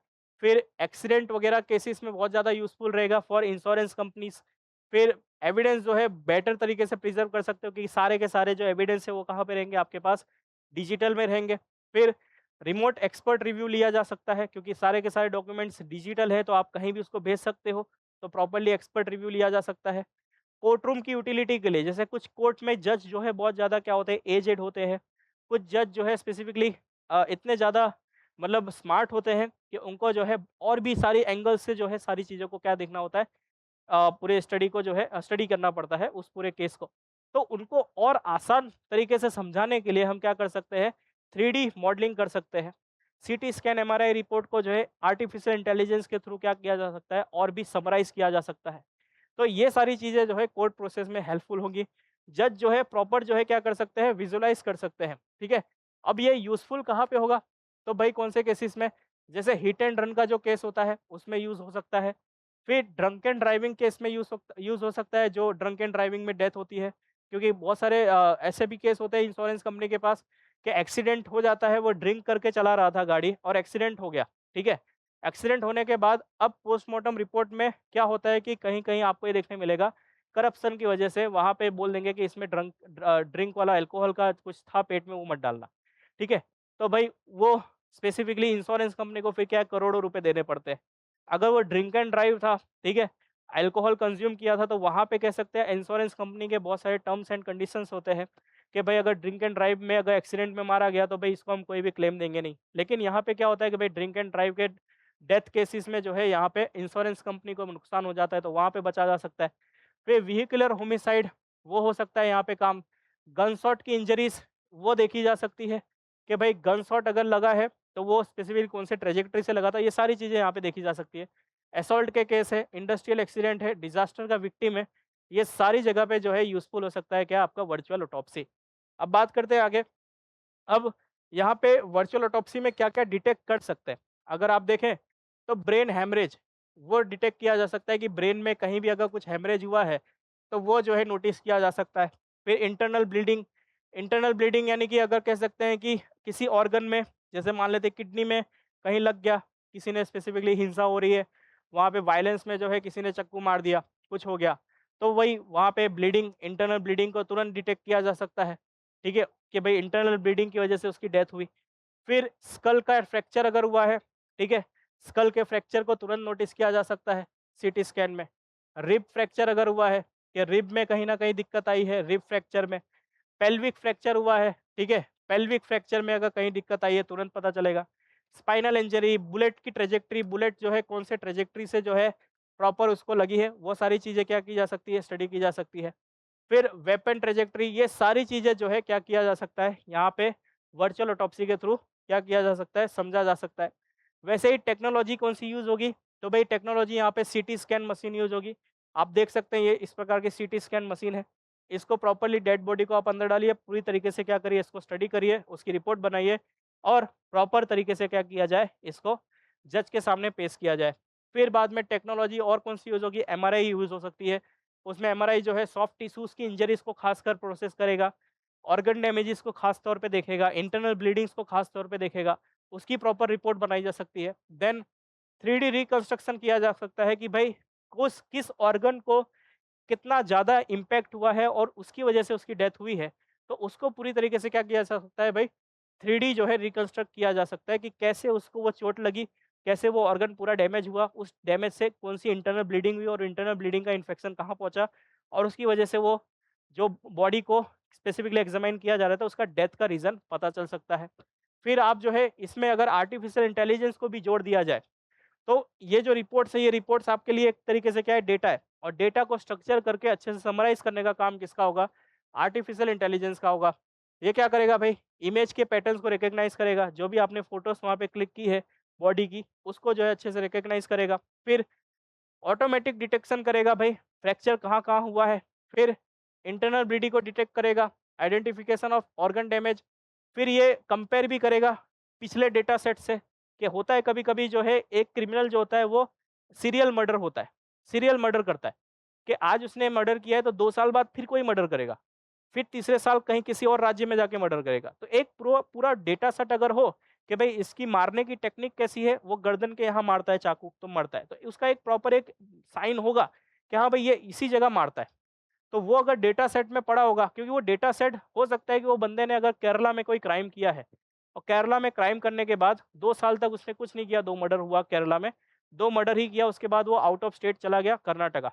फिर एक्सीडेंट वगैरह केसेस में बहुत ज़्यादा यूज़फुल रहेगा फॉर इंश्योरेंस कंपनीज़। फिर एविडेंस जो है बेटर तरीके से प्रिज़र्व कर सकते हो कि सारे के सारे जो एविडेंस है वो कहाँ पे रहेंगे आपके पास डिजिटल में रहेंगे। फिर रिमोट एक्सपर्ट रिव्यू लिया जा सकता है क्योंकि सारे के सारे डॉक्यूमेंट्स डिजिटल है तो आप कहीं भी उसको भेज सकते हो, तो प्रॉपर्ली एक्सपर्ट रिव्यू लिया जा सकता है। कोर्ट रूम की यूटिलिटी के लिए जैसे कुछ कोर्ट में जज जो है बहुत ज़्यादा क्या होते हैं एजेड होते हैं। कुछ जज जो है स्पेसिफिकली इतने ज़्यादा मतलब स्मार्ट होते हैं कि उनको जो है और भी सारी एंगल से जो है सारी चीज़ों को क्या देखना होता है पूरे स्टडी को जो है स्टडी करना पड़ता है उस पूरे केस को। तो उनको और आसान तरीके से समझाने के लिए हम क्या कर सकते हैं 3D मॉडलिंग कर सकते हैं। सीटी स्कैन, एमआरआई रिपोर्ट को जो है आर्टिफिशियल इंटेलिजेंस के थ्रू क्या किया जा सकता है और भी समराइज़ किया जा सकता है। तो ये सारी चीज़ें जो है कोर्ट प्रोसेस में हेल्पफुल होंगी। जज जो है प्रॉपर जो है क्या कर सकते हैं विजुअलाइज़ कर सकते हैं, ठीक है? अब ये यूज़फुल कहाँ पे होगा? तो भाई कौन से केसेस में? जैसे हिट एंड रन का जो केस होता है उसमें यूज़ हो सकता है। फिर ड्रंक एंड ड्राइविंग केस में यूज़ हो सकता है जो ड्रंक एंड ड्राइविंग में डेथ होती है। क्योंकि बहुत सारे ऐसे भी केस होते हैं इंश्योरेंस कंपनी के पास कि एक्सीडेंट हो जाता है, वो ड्रिंक करके चला रहा था गाड़ी और एक्सीडेंट हो गया, ठीक है? एक्सीडेंट होने के बाद अब पोस्टमार्टम रिपोर्ट में क्या होता है कि कहीं-कहीं आपको ये देखने मिलेगा, करप्शन की वजह से वहाँ पे बोल देंगे कि इसमें ड्रिंक वाला अल्कोहल का कुछ था पेट में वो मत डालना, ठीक है? तो भाई वो स्पेसिफिकली इंश्योरेंस कंपनी को फिर क्या है करोड़ों रुपए देने पड़ते हैं। अगर वो ड्रिंक एंड ड्राइव था, ठीक है? अल्कोहल कंज़्यूम किया था तो वहाँ पे कह सकते हैं इंश्योरेंस कंपनी के बहुत सारे टर्म्स एंड कंडीशंस होते हैं कि भाई अगर ड्रिंक एंड ड्राइव में अगर एक्सीडेंट में मारा गया तो भाई इसको हम कोई भी क्लेम देंगे नहीं। लेकिन यहाँ पे क्या होता है कि भाई ड्रिंक एंड ड्राइव के डेथ केसेस में जो है यहाँ पे इंश्योरेंस कंपनी को नुकसान हो जाता है तो वहाँ पे बचा जा सकता है। फिर व्हीकलर होमिसाइड वो हो सकता है यहाँ पे काम। गन शॉट की इंजरीज़ वो देखी जा सकती है कि भाई गन शॉट अगर लगा है तो वो स्पेसिफिक कौन से ट्रैजेक्टरी से लगा था, ये सारी चीज़ें यहाँ पे देखी जा सकती है। असॉल्ट के केस है, इंडस्ट्रियल एक्सीडेंट है, डिज़ास्टर का विक्टिम है, ये सारी जगह पे जो है यूज़फुल हो सकता है क्या आपका वर्चुअल ऑटोप्सी। अब बात करते हैं आगे। अब यहाँ पे वर्चुअल ऑटोप्सी में क्या-क्या डिटेक्ट कर सकते हैं? अगर आप देखें तो ब्रेन हैमरेज वो डिटेक्ट किया जा सकता है कि ब्रेन में कहीं भी अगर कुछ हैमरेज हुआ है, तो वो जो है नोटिस किया जा सकता है। फिर इंटरनल ब्लीडिंग इंटरनल ब्लीडिंग यानी कि अगर कह सकते हैं कि किसी ऑर्गन में, जैसे मान लेते हैं किडनी में कहीं लग गया, किसी ने स्पेसिफिकली हिंसा हो रही है, वहाँ पे वायलेंस में जो है किसी ने चाकू मार दिया, कुछ हो गया, तो वही वहाँ पे ब्लीडिंग, इंटरनल ब्लीडिंग को तुरंत डिटेक्ट किया जा सकता है, ठीक है? कि भाई इंटरनल ब्लीडिंग की वजह से उसकी डेथ हुई। फिर स्कल का फ्रैक्चर अगर हुआ है, ठीक है? स्कल के फ्रैक्चर को तुरंत नोटिस किया जा सकता है सीटी स्कैन में। रिब फ्रैक्चर अगर हुआ है, कि रिब में कहीं न कहीं दिक्कत आई है, रिब फ्रैक्चर में। पेल्विक फ्रैक्चर हुआ है, ठीक है? पेल्विक फ्रैक्चर में अगर कहीं दिक्कत आई है, तुरंत पता चलेगा। स्पाइनल इंजरी, बुलेट की ट्रैजेक्टरी, बुलेट जो है कौन से ट्रैजेक्टरी से जो है प्रॉपर उसको लगी है, वो सारी चीज़ें क्या की जा सकती है, स्टडी की जा सकती है। फिर वेपन ट्रैजेक्टरी, ये सारी चीज़ें जो है क्या किया जा सकता है, यहाँ पे वर्चुअल ऑटोप्सी के थ्रू क्या किया जा सकता है, समझा जा सकता है। वैसे ही टेक्नोलॉजी कौन-सी यूज़ होगी, तो भई टेक्नोलॉजी यहाँ पे सीटी स्कैन मशीन यूज़ होगी। आप देख सकते हैं ये इस प्रकार की सीटी स्कैन मशीन है। इसको प्रॉपर्ली डेड बॉडी को आप अंदर डालिए, पूरी तरीके से क्या करिए, इसको स्टडी करिए, उसकी रिपोर्ट बनाइए और प्रॉपर तरीके से क्या किया जाए, इसको जज के सामने पेश किया जाए। फिर बाद में टेक्नोलॉजी और कौन-सी यूज़ होगी, एमआरआई यूज़ हो सकती है। उसमें एमआरआई जो है सॉफ्ट टिश्यूज़ की इंजरीज़ को खासकर प्रोसेस करेगा, ऑर्गन डैमेजेस को खास तौर पे देखेगा, इंटरनल ब्लीडिंग्स को खास तौर पे देखेगा, उसकी प्रॉपर रिपोर्ट बनाई जा सकती है। देन 3D रिकंस्ट्रक्शन किया जा सकता है कि भाई उस किस ऑर्गन को कितना ज़्यादा इम्पैक्ट हुआ है और उसकी वजह से उसकी डेथ हुई है, तो उसको पूरी तरीके से क्या किया जा सकता है भाई, 3D जो है रिकंस्ट्रक्ट किया जा सकता है कि कैसे उसको वो चोट लगी, कैसे वो ऑर्गन पूरा डैमेज हुआ, उस डैमेज से कौन-सी इंटरनल ब्लीडिंग हुई और इंटरनल ब्लीडिंग का इन्फेक्शन कहाँ पहुँचा और उसकी वजह से वो जो बॉडी को स्पेसिफिकली एग्ज़ामाइन किया जा रहा था, उसका डेथ का रीज़न पता चल सकता है। फिर आप जो है इसमें अगर आर्टिफ़िशियल इंटेलिजेंस को भी जोड़ दिया जाए, तो ये जो रिपोर्ट्स है, ये रिपोर्ट्स आपके लिए एक तरीके से क्या है, डेटा है और डेटा को स्ट्रक्चर करके अच्छे से समराइज़ करने का काम किसका होगा? आर्टिफ़िशियल इंटेलिजेंस का होगा। ये क्या करेगा भाई? इमेज के पैटर्न्स को रिकॉग्नाइज़ करेगा, जो भी आपने फ़ोटोज़ वहाँ पे क्लिक की है बॉडी की, उसको जो है अच्छे से रिकॉग्नाइज़ करेगा। फिर ऑटोमेटिक डिटेक्शन करेगा भाई, फ्रैक्चर कहाँ-कहाँ हुआ है। फिर इंटरनल ब्लीडिंग को डिटेक्ट करेगा, आइडेंटिफिकेशन ऑफ ऑर्गन डैमेज। फिर ये कंपेयर भी करेगा पिछले डेटा सेट से, कि होता है कभी-कभी जो है एक क्रिमिनल जो होता है वो सीरियल मर्डर होता है, सीरियल मर्डर करता है, कि आज उसने मर्डर किया है तो 2 साल बाद फिर कोई मर्डर करेगा। फिर तीसरे साल कहीं किसी और राज्य में जाके मर्डर करेगा। तो एक पूरा पूरा डेटा सेट अगर हो कि भाई इसकी मारने की टेक्निक कैसी है, वो गर्दन के यहाँ मारता है चाकू तो मरता है। तो उसका एक प्रॉपर एक साइन होगा कि हाँ भाई ये इसी जगह मारता है। तो वो अगर डेटा सेट में पड़ा होगा, क्योंकि वो डेटा सेट हो सकता है कि वो बंदे ने अगर केरला में कोई क्राइम किया है और केरला में क्राइम करने के बाद 2 साल तक उसने कुछ नहीं किया, 2 मर्डर हुआ केरला में, 2 मर्डर ही किया, उसके बाद वो आउट ऑफ स्टेट चला गया कर्नाटका।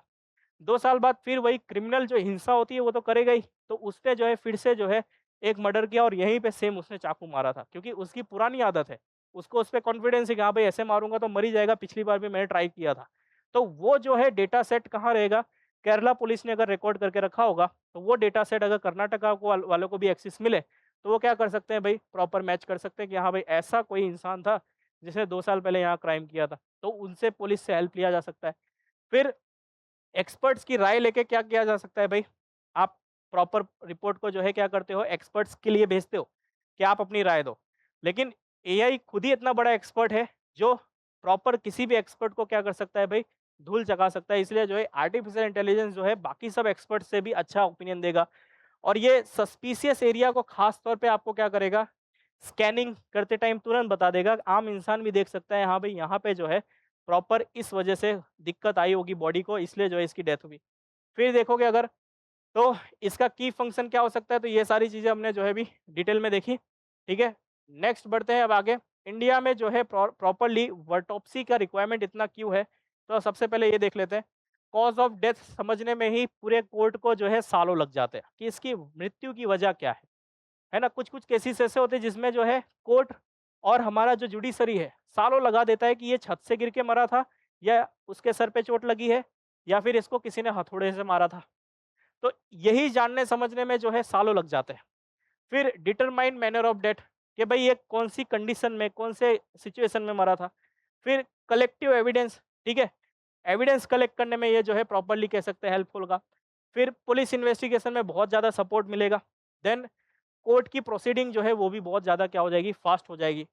2 साल बाद फिर वही क्रिमिनल जो हिंसा होती है वो तो करेगा ही, तो उसने जो है फिर से जो है एक मर्डर किया और यहीं पे सेम उसने चाकू मारा था, क्योंकि उसकी पुरानी आदत है। उसको उस पे कॉन्फिडेंस है कि हाँ भाई ऐसे मारूँगा तो मर ही जाएगा, पिछली बार भी मैंने ट्राई किया था। तो वो जो है डेटा सेट कहाँ रहेगा? केरला पुलिस ने अगर रिकॉर्ड करके रखा होगा, तो वो डेटा सेट अगर कर्नाटका को वालों को भी एक्सेस मिले, तो वो क्या कर सकते हैं भाई, प्रॉपर मैच कर सकते हैं कि हाँ भाई ऐसा कोई इंसान था, जिसने 2 साल पहले यहाँ क्राइम किया था। तो उनसे पुलिस से हेल्प लिया जा सकता है। फिर एक्सपर्ट्स की राय लेके क्या किया जा सकता है भाई, आप प्रॉपर रिपोर्ट को जो है क्या करते हो, एक्सपर्ट्स के लिए भेजते हो कि आप अपनी राय दो। लेकिन एआई खुद ही इतना बड़ा एक्सपर्ट है, जो प्रॉपर किसी भी एक्सपर्ट को क्या कर सकता है भाई, धूल चका सकता है। इसलिए जो है आर्टिफिशियल इंटेलिजेंस जो है बाकी सब एक्सपर्ट से भी अच्छा ओपिनियन देगा और ये सस्पिशियस एरिया को खास तौर पे आपको क्या करेगा, स्कैनिंग करते टाइम तुरंत बता देगा। आम इंसान भी देख सकता है, हाँ भाई यहाँ पे जो है प्रॉपर इस वजह से दिक्कत आई होगी बॉडी को, इसलिए जो है इसकी डेथ हुई। फिर देखोगे अगर, तो इसका की फंक्शन क्या हो सकता है, तो ये सारी चीज़ें हमने जो है अभी डिटेल में देखी, ठीक है। नेक्स्ट बढ़ते हैं अब आगे। इंडिया में जो है प्रॉपरली वर्टॉप्सी का रिक्वायरमेंट इतना क्यों है, तो सबसे पहले ये देख लेते हैं। कॉज ऑफ डेथ समझने में ही पूरे कोर्ट को जो है सालों लग जाते हैं कि इसकी मृत्यु की वजह क्या है ना? कुछ-कुछ केसेस ऐसे होते हैं जिसमें जो है कोर्ट और हमारा जो जुडिशरी है, सालों लगा देता है कि ये छत से गिर के मरा था या उसके सर पे चोट लगी है या फिर इसको किसी ने हथौड़े से मारा था। तो यही जानने समझने में जो है सालों लग जाते हैं। फिर डिटरमाइन मैनर ऑफ डेथ, कि भाई ये कौन-सी कंडीशन में, कौन से सिचुएशन में मरा था। फिर कलेक्टिव एविडेंस, ठीक है? एविडेंस कलेक्ट करने में ये जो है प्रॉपर्ली कह सकते हैं हेल्पफुल होगा। फिर पुलिस इन्वेस्टिगेशन में बहुत ज़्यादा सपोर्ट मिलेगा। देन कोर्ट की प्रोसीडिंग जो है वो भी बहुत ज़्यादा क्या हो जाएगी, फास्ट हो जाएगी।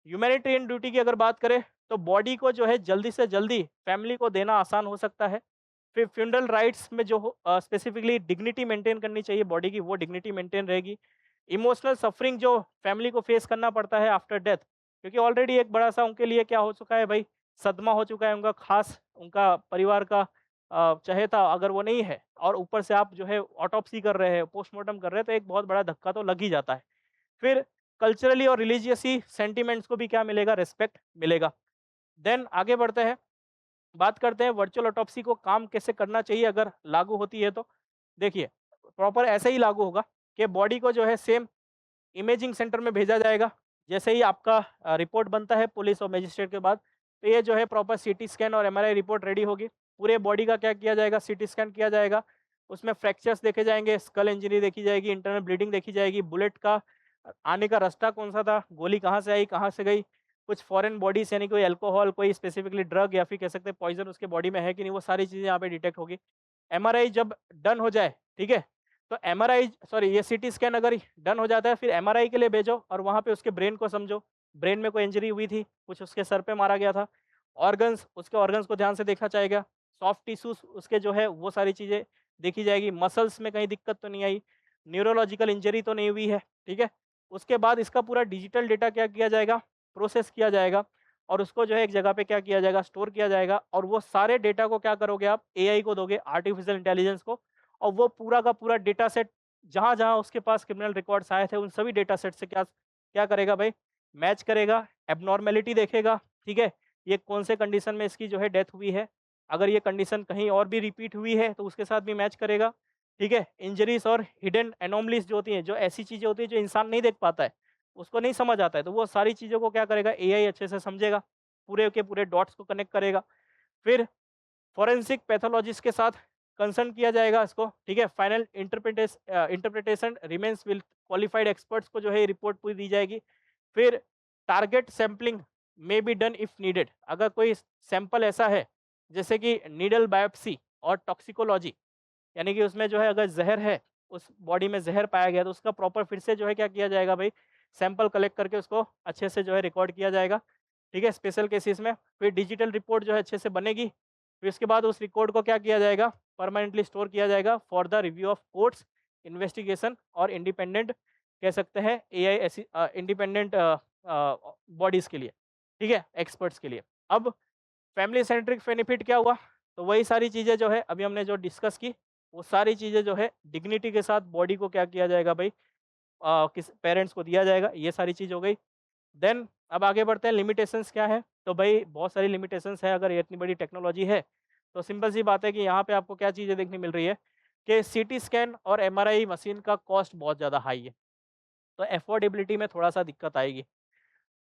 ह्यूमैनिटेरियन ड्यूटी की अगर बात करें, तो बॉडी को जो है जल्दी से जल्दी फैमिली को देना आसान हो सकता है। फिर फ्यूनरल राइट्स में जो स्पेसिफिकली डिग्निटी मेंटेन करनी चाहिए बॉडी की, वो डिग्निटी मेंटेन रहेगी। इमोशनल सफरिंग जो फैमिली को फेस करना पड़ता है आफ्टर डेथ, क्योंकि ऑलरेडी एक बड़ा-सा उनके लिए क्या हो चुका है भाई, सदमा हो चुका है, उनका खास उनका परिवार का चहेता अगर वो नहीं है और ऊपर से आप जो है ऑटोप्सी कर रहे हैं, पोस्टमार्टम कर रहे हैं, तो एक बहुत बड़ा धक्का तो लग ही जाता है। फिर कल्चरली और रिलीजियसली सेंटिमेंट्स को भी क्या मिलेगा, रिस्पेक्ट मिलेगा। देन आगे बढ़ते हैं, बात करते हैं वर्चुअल ऑटोप्सी को काम कैसे करना चाहिए अगर लागू होती है तो। देखिए, प्रॉपर ऐसे ही लागू होगा कि बॉडी को जो है सेम इमेजिंग सेंटर में भेजा जाएगा। जैसे ही आपका रिपोर्ट बनता है पुलिस और मजिस्ट्रेट के बाद, तो ये जो है प्रॉपर सीटी स्कैन और एमआरआई रिपोर्ट रेडी होगी। पूरे बॉडी का क्या किया जाएगा, सीटी स्कैन किया जाएगा। उसमें फ्रैक्चर्स देखे जाएँगे, स्कल इंजरी देखी जाएगी, इंटरनल ब्लीडिंग देखी जाएगी, बुलेट का आने का रास्ता कौन-सा था, गोली कहाँ से आई, कहाँ से गई, कुछ फॉरेन बॉडीज़ यानी कोई अल्कोहल, कोई स्पेसिफिकली ड्रग या फिर कह सकते हैं पॉइज़न उसके बॉडी में है कि नहीं, वो सारी चीज़ें यहाँ पे डिटेक्ट होगी। एमआरआई जब डन हो जाए, ठीक है? तो एमआरआई सॉरी ये सीटी स्कैन अगर डन हो जाता है, फिर एमआरआई के लिए भेजो और वहाँ पे उसके ब्रेन को समझो। ब्रेन में कोई इंजरी हुई थी, कुछ उसके सर पे मारा गया था। ऑर्गन्स, उसके ऑर्गन्स को ध्यान से देखा जाएगा। सॉफ्ट टिश्यूज़ उसके जो है वो सारी चीज़ें देखी जाएगी। मसल्स में कहीं दिक्कत तो नहीं आई, न्यूरोलॉजिकल इंजरी तो नहीं हुई है, ठीक है? उसके बाद इसका पूरा डिजिटल डेटा क्या किया जाएगा, प्रोसेस किया जाएगा और उसको जो है एक जगह पे क्या किया जाएगा, स्टोर किया जाएगा और वो सारे डेटा को क्या करोगे आप, एआई को दोगे, आर्टिफिशियल इंटेलिजेंस को, और वो पूरा का पूरा डेटा सेट जहाँ-जहाँ उसके पास क्रिमिनल रिकॉर्ड्स आए थे, उन सभी डेटा सेट से क्या क्या करेगा भाई, मैच करेगा, एब्नॉर्मैलिटी देखेगा, ठीक है? ये कौन से कंडीशन में इसकी जो है डेथ हुई है। अगर ये कंडीशन कहीं और भी रिपीट हुई है, तो उसके साथ भी मैच करेगा, ठीक है? इंजरीज़ और हिडन एनोमलीज़ जो होती हैं, जो ऐसी चीज़ें होती हैं जो इंसान नहीं देख पाता है, उसको नहीं समझ आता है, तो वो सारी चीज़ों को क्या करेगा, एआई अच्छे से समझेगा, पूरे के पूरे डॉट्स को कनेक्ट करेगा। फिर फोरेंसिक पैथोलॉजिस्ट के साथ कंसल्ट किया जाएगा इसको, ठीक है? Final interpretation remains with qualified experts को जो है रिपोर्ट पूरी दी जाएगी। फिर target sampling may be done if needed, अगर कोई सैंपल ऐसा है जैसे कि नीडल बायोप्सी और टॉक्सिकोलॉजी, यानी कि उसमें जो है अगर ज़हर है, उस बॉडी में ज़हर पाया गया तो उसका प्रॉपर फिर से जो है क्या किया जाएगा भाई, सैंपल कलेक्ट करके उसको अच्छे से जो है रिकॉर्ड किया जाएगा, ठीक है? स्पेशल केसेस में। फिर डिजिटल रिपोर्ट जो है अच्छे से बनेगी। फिर इसके बाद उस रिकॉर्ड को क्या किया जाएगा, परमानेंटली स्टोर किया जाएगा for the review of courts, investigation और इंडिपेंडेंट कह सकते हैं एआई ऐसी इंडिपेंडेंट बॉडीज़ के लिए, ठीक है? एक्सपर्ट्स के लिए। अब फैमिली सेंट्रिक बेनिफिट क्या हुआ? तो वही सारी चीज़ें जो है अभी हमने जो डिस्कस की, वो सारी चीज़ें जो है डिग्निटी के साथ बॉडी को क्या किया जाएगा भाई, किस पेरेंट्स को दिया जाएगा, ये सारी चीज़ हो गई। देन अब आगे बढ़ते हैं, लिमिटेशंस क्या है? तो भाई बहुत सारी लिमिटेशंस है, अगर ये इतनी बड़ी टेक्नोलॉजी है, तो सिंपल सी बात है कि यहाँ पे आपको क्या चीज़ें देखने मिल रही है कि सीटी स्कैन और एमआरआई मशीन का कॉस्ट बहुत ज़्यादा हाई है, तो अफोर्डेबिलिटी में थोड़ा-सा दिक्कत आएगी।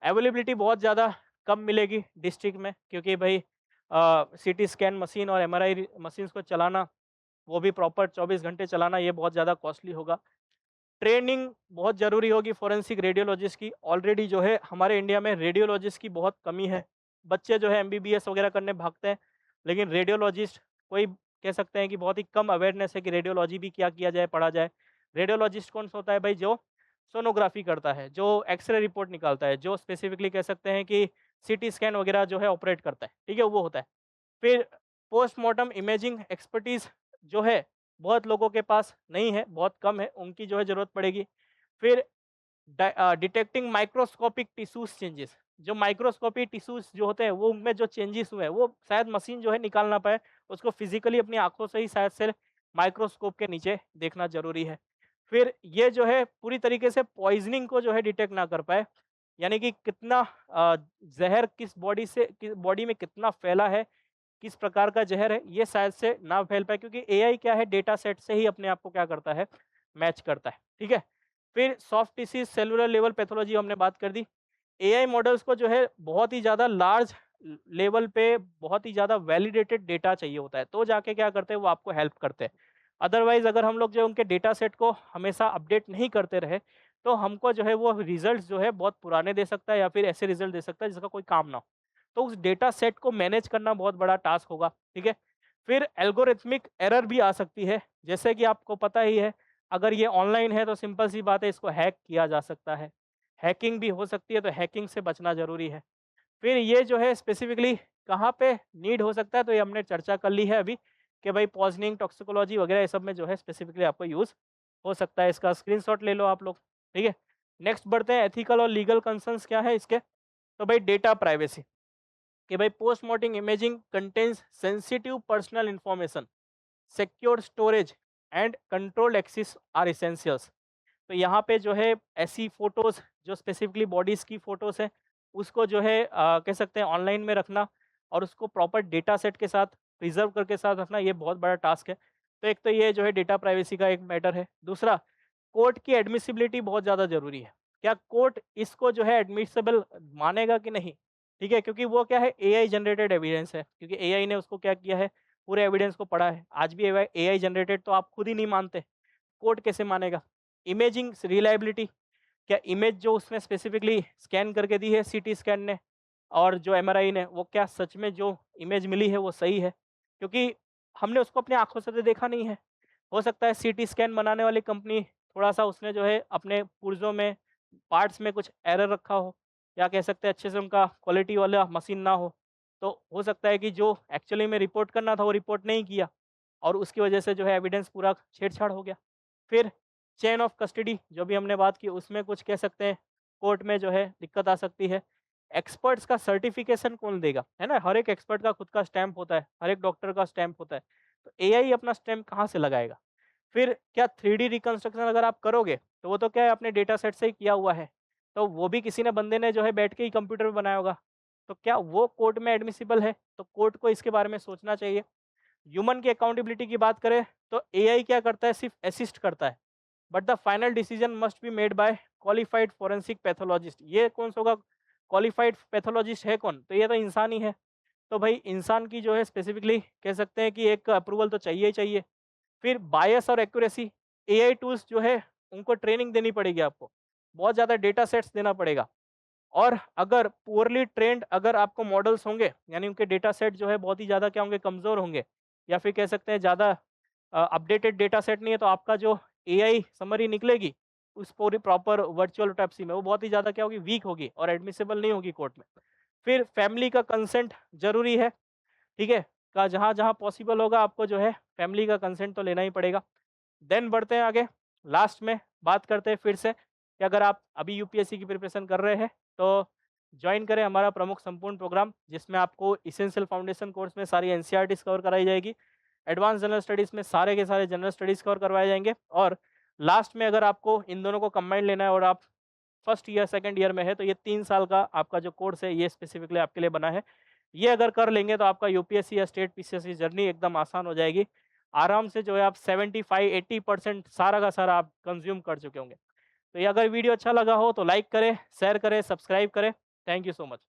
अवेलेबिलिटी बहुत ज़्यादा कम मिलेगी डिस्ट्रिक्ट में, क्योंकि भाई सीटी स्कैन मशीन और एमआरआई मशीन्स को चलाना, वो भी प्रॉपर 24 घंटे चलाना, ये बहुत ज़्यादा कॉस्टली होगा। ट्रेनिंग बहुत ज़रूरी होगी फोरेंसिक रेडियोलॉजिस्ट की। ऑलरेडी जो है हमारे इंडिया में रेडियोलॉजिस्ट की बहुत कमी है। बच्चे जो है एमबीबीएस वगैरह करने भागते हैं, लेकिन रेडियोलॉजिस्ट कोई कह सकते हैं कि बहुत ही कम अवेयरनेस है कि रेडियोलॉजी भी क्या किया जाए, पढ़ा जाए। रेडियोलॉजिस्ट कौन-सा होता है भाई, जो सोनोग्राफी करता है, जो एक्स-रे रिपोर्ट निकालता है, जो स्पेसिफिकली कह सकते हैं कि सीटी स्कैन वगैरह जो है ऑपरेट करता है, ठीक है? वो होता है। फिर पोस्टमार्टम इमेजिंग एक्सपर्टीज़ जो है, बहुत लोगों के पास नहीं है, बहुत कम है, उनकी जो है ज़रूरत पड़ेगी। फिर डिटेक्टिंग माइक्रोस्कोपिक टिश्यूज़ चेंजेस, जो माइक्रोस्कोपिक टिश्यूज़ जो होते हैं, वो उनमें जो चेंजेस हुए हैं, वो शायद मशीन जो है निकाल ना पाए, उसको फिज़िकली अपनी आँखों से ही शायद से माइक्रोस्कोप के नीचे देखना ज़रूरी है। फिर ये जो है पूरी तरीके से पॉइज़निंग को जो है डिटेक्ट ना कर पाए, यानी कि कितना ज़हर किस बॉडी से कि बॉडी में कितना फैला है, किस प्रकार का ज़हर है, ये शायद से ना फैल पाए, क्योंकि एआई क्या है, डेटा सेट से ही अपने आप को क्या करता है, मैच करता है, ठीक है? फिर soft tissues, cellular level pathology हमने बात कर दी। एआई मॉडल्स को जो है बहुत ही ज़्यादा लार्ज लेवल पे बहुत ही ज़्यादा वैलिडेटेड डेटा चाहिए होता है, तो जाके क्या करते हैं, वो आपको हेल्प करते हैं। अदरवाइज़ अगर हम लोग जो उनके डेटा सेट को हमेशा अपडेट नहीं करते रहे, तो हमको जो है वो रिज़ल्ट्स जो है बहुत पुराने दे सकता है या फिर ऐसे रिज़ल्ट दे सकता है जिसका कोई काम ना हो। तो उस डेटा सेट को मैनेज करना बहुत बड़ा टास्क होगा, ठीक है? फिर एल्गोरिथमिक एरर भी आ सकती है, जैसे कि आपको पता ही है, अगर ये ऑनलाइन है तो सिंपल सी बात है, इसको हैक किया जा सकता है। हैकिंग भी हो सकती है, तो हैकिंग से बचना ज़रूरी है। फिर ये जो है स्पेसिफिकली कहाँ पे नीड हो सकता है, तो ये हमने चर्चा कर ली है अभी कि भाई पॉइज़निंग, टॉक्सिकोलॉजी वगैरह ये सब में जो है स्पेसिफिकली आपको यूज़ हो सकता है। इसका स्क्रीनशॉट ले लो आप लोग। ठीक है? नेक्स्ट बढ़ते हैं एथिकल और लीगल कंसर्न्स क्या है इसके? तो भाई डेटा प्राइवेसी, कि भाई postmortem imaging contains sensitive personal information, secure storage and controlled access are essentials. तो यहाँ पे जो है ऐसी फ़ोटोज़ जो स्पेसिफ़िकली बॉडीज़ की फ़ोटोज़ हैं, उसको जो है कह सकते हैं ऑनलाइन में रखना और उसको प्रॉपर डेटा सेट के साथ प्रिज़र्व करके साथ रखना, ये बहुत बड़ा टास्क है। तो एक तो ये जो है डेटा प्राइवेसी का एक मैटर है। दूसरा, कोर्ट की एडमिसिबिलिटी बहुत ज़्यादा ज़रूरी है। क्या कोर्ट इसको जो है एडमिसिबल मानेगा कि नहीं? ठीक है? क्योंकि वो क्या है, एआई जनरेटेड एविडेंस है, क्योंकि एआई ने उसको क्या किया है, पूरे एविडेंस को पढ़ा है। आज भी एआई जनरेटेड तो आप खुद ही नहीं मानते, कोर्ट कैसे मानेगा? इमेजिंग रिलायबिलिटी, क्या इमेज जो उसने स्पेसिफिकली स्कैन करके दी है सीटी स्कैन ने और जो एमआरआई ने, वो क्या सच में जो इमेज मिली है वो सही है? क्योंकि हमने उसको अपनी आँखों से तो देखा नहीं है। हो सकता है सीटी स्कैन बनाने वाली कंपनी थोड़ा-सा उसने जो है अपने पुर्ज़ों में, पार्ट्स में कुछ एरर रखा हो, या कह सकते हैं अच्छे से उनका क्वालिटी वाला मशीन ना हो। तो हो सकता है कि जो एक्चुअली में रिपोर्ट करना था वो रिपोर्ट नहीं किया और उसकी वजह से जो है एविडेंस पूरा छेड़-छाड़ हो गया। फिर चेन ऑफ कस्टडी जो भी हमने बात की, उसमें कुछ कह सकते हैं कोर्ट में जो है दिक्कत आ सकती है। एक्सपर्ट्स का सर्टिफिकेशन कौन देगा? है ना? हर एक एक्सपर्ट का खुद का स्टैम्प होता है, हर एक डॉक्टर का स्टैम्प होता है। तो एआई अपना स्टैम्प कहाँ से लगाएगा? फिर क्या 3D रिकंस्ट्रक्शन अगर आप करोगे, तो वो तो क्या है अपने डेटा सेट से ही किया हुआ है। तो वो भी किसी ने बंदे ने जो है बैठ के ही कंप्यूटर पे बनाया होगा। तो क्या वो कोर्ट में एडमिसिबल है? तो कोर्ट को इसके बारे में सोचना चाहिए। ह्यूमन की अकाउंटेबिलिटी की बात करें, तो एआई क्या करता है, सिर्फ़ असिस्ट करता है। But the final decision must be made by qualified forensic pathologist. ये कौन सा होगा? क्वालिफाइड पैथोलॉजिस्ट है कौन? तो ये तो इंसान ही है। तो भाई इंसान की जो है स्पेसिफिकली कह सकते हैं कि एक अप्रूवल तो चाहिए ही चाहिए। फिर बायस और एक्यूरेसी, एआई टूल्स जो है उनको ट्रेनिंग देनी पड़ेगी आपको, बहुत ज़्यादा डेटा सेट्स देना पड़ेगा। और अगर पुअरली ट्रेंड अगर आपको मॉडल्स होंगे, यानी उनके डेटा सेट जो है बहुत ही ज़्यादा क्या होंगे, कमज़ोर होंगे, या फिर कह सकते हैं ज़्यादा अपडेटेड डेटा सेट नहीं है, तो आपका जो एआई समरी निकलेगी उस पूरी प्रॉपर वर्चुअल ऑटोप्सी में, वो बहुत ही ज़्यादा क्या होगी, वीक होगी और एडमिसिबल नहीं होगी कोर्ट में। फिर फैमिली का कंसेंट ज़रूरी है, ठीक है? का जहाँ-जहाँ पॉसिबल होगा आपको जो है फैमिली का कंसेंट तो लेना ही पड़ेगा। देन बढ़ते हैं आगे, लास्ट में बात करते हैं फिर से कि अगर आप अभी यूपीएससी की प्रिपरेशन कर रहे हैं, तो जॉइन करें हमारा प्रमुख संपूर्ण प्रोग्राम, जिसमें आपको एसेंशियल फाउंडेशन कोर्स में सारी एनसीईआरटीज़ कवर कराई जाएगी। एडवांस जनरल स्टडीज़ में सारे के सारे जनरल स्टडीज़ कवर करवाए जाएँगे, और लास्ट में अगर आपको इन दोनों को कंबाइन लेना है और आप फर्स्ट ईयर, सेकंड ईयर में है, तो ये 3 साल का आपका जो कोर्स है, ये स्पेसिफिकली आपके लिए बना है। ये अगर कर लेंगे तो आपका यूपीएससी या स्टेट पीसीएस जर्नी एकदम आसान हो जाएगी। आराम से जो है आप 75-80% सारा का सारा आप कंज़्यूम कर चुके होंगे। तो ये अगर वीडियो अच्छा लगा हो तो लाइक करें, शेयर करें, सब्सक्राइब करें। Thank you so much.